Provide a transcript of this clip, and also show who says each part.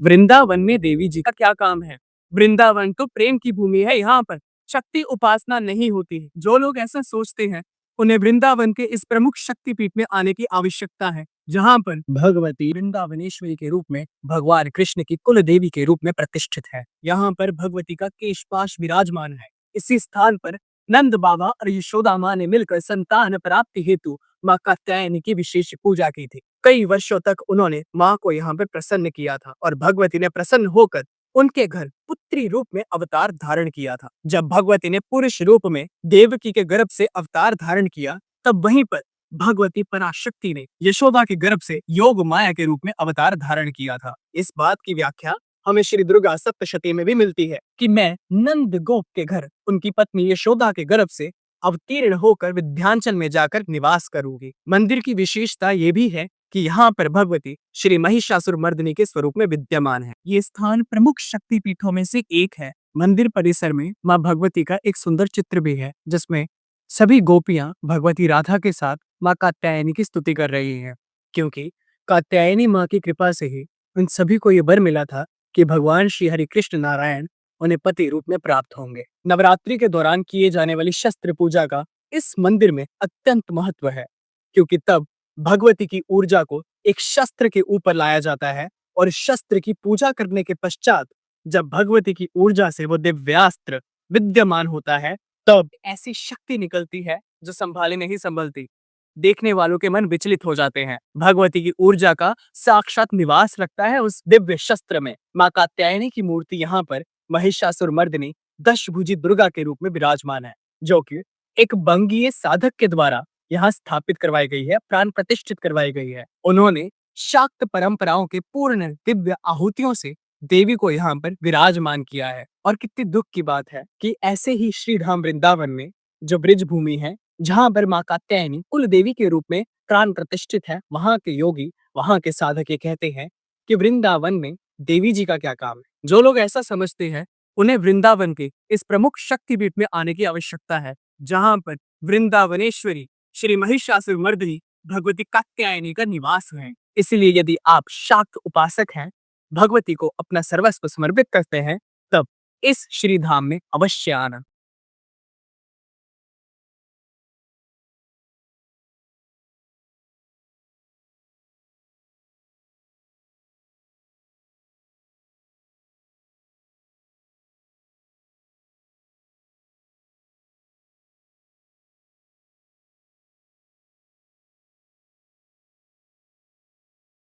Speaker 1: वृंदावन में देवी जी का क्या काम है? वृंदावन तो प्रेम की भूमि है। यहाँ पर शक्ति उपासना नहीं होती है। जो लोग ऐसा सोचते हैं, उन्हें वृंदावन के इस प्रमुख शक्तिपीठ में आने की आवश्यकता है, जहाँ पर भगवती वृंदावनेश्वरी के रूप में भगवान कृष्ण की कुल देवी के रूप में प्रतिष्ठित है। यहाँ पर भगवती का केशपाश विराजमान है। इसी स्थान पर नंद बाबा और यशोदा माँ ने मिलकर संतान प्राप्ति हेतु माँ कात्यायनी की विशेष पूजा की थी। कई वर्षों तक उन्होंने माँ को यहाँ पे प्रसन्न किया था और भगवती ने प्रसन्न होकर उनके घर पुत्री रूप में अवतार धारण किया था। जब भगवती ने पुरुष रूप में देवकी के गर्भ से अवतार धारण किया, तब वहीं पर भगवती पराशक्ति ने यशोदा के गर्भ से योग माया के रूप में अवतार धारण किया था। इस बात की व्याख्या हमें श्री दुर्गा सप्तशती में भी मिलती है कि मैं नंद गोप के घर उनकी पत्नी यशोदा के गर्भ से अवतीर्ण होकर विंध्याचल में जाकर निवास करूंगी। मंदिर की विशेषता ये भी है कि यहाँ पर भगवती श्री महिषासुरमर्दिनी के स्वरूप में विद्यमान है। ये स्थान प्रमुख शक्तिपीठों में से एक है। मंदिर परिसर में माँ भगवती का एक सुंदर चित्र भी है, जिसमें सभी गोपियां भगवती राधा के साथ माँ कात्यायनी की स्तुति कर रही हैं, क्योंकि कात्यायनी माँ की कृपा से ही उन सभी को ये वर मिला था कि भगवान श्री हरि कृष्ण नारायण उन्हें पति रूप में प्राप्त होंगे। नवरात्रि के दौरान किए जाने वाली शस्त्र पूजा का इस मंदिर में अत्यंत महत्व है, क्योंकि तब भगवती की ऊर्जा को एक शस्त्र के ऊपर लाया जाता है और शस्त्र की पूजा करने के पश्चात जब भगवती की ऊर्जा से वो दिव्यास्त्र विद्यमान होता है, तब ऐसी शक्ति निकलती है जो संभाले नहीं संभलती। देखने वालों के मन विचलित हो जाते हैं। भगवती की ऊर्जा का साक्षात निवास लगता है उस दिव्य शस्त्र में। माँ कात्यायनी की मूर्ति यहाँ पर महिषासुरमर्दिनी दशभुजी दुर्गा के रूप में विराजमान है, जो कि एक बंगीय साधक के द्वारा यहाँ स्थापित करवाई गई है, प्राण प्रतिष्ठित करवाई गई है। उन्होंने शाक्त परंपराओं के पूर्ण दिव्य आहुतियों से देवी को यहाँ पर विराजमान किया है। और कितनी दुख की बात है कि ऐसे ही श्री धाम वृंदावन में जो ब्रिज भूमि है, जहाँ पर माँ कात्यायनी कुल देवी के रूप में प्राण प्रतिष्ठित है, वहाँ के योगी, वहाँ के साधक ये कहते हैं कि वृंदावन में देवी जी का क्या काम है। जो लोग ऐसा समझते हैं, उन्हें वृंदावन के इस प्रमुख शक्तिपीठ में आने की आवश्यकता है, जहाँ पर वृंदावनेश्वरी श्री महिषासुरमर्दिनी भगवती कात्यायनी का निवास है। इसलिए यदि आप शाक्त उपासक हैं, भगवती को अपना सर्वस्व समर्पित करते हैं, तब इस श्री धाम में अवश्य आना।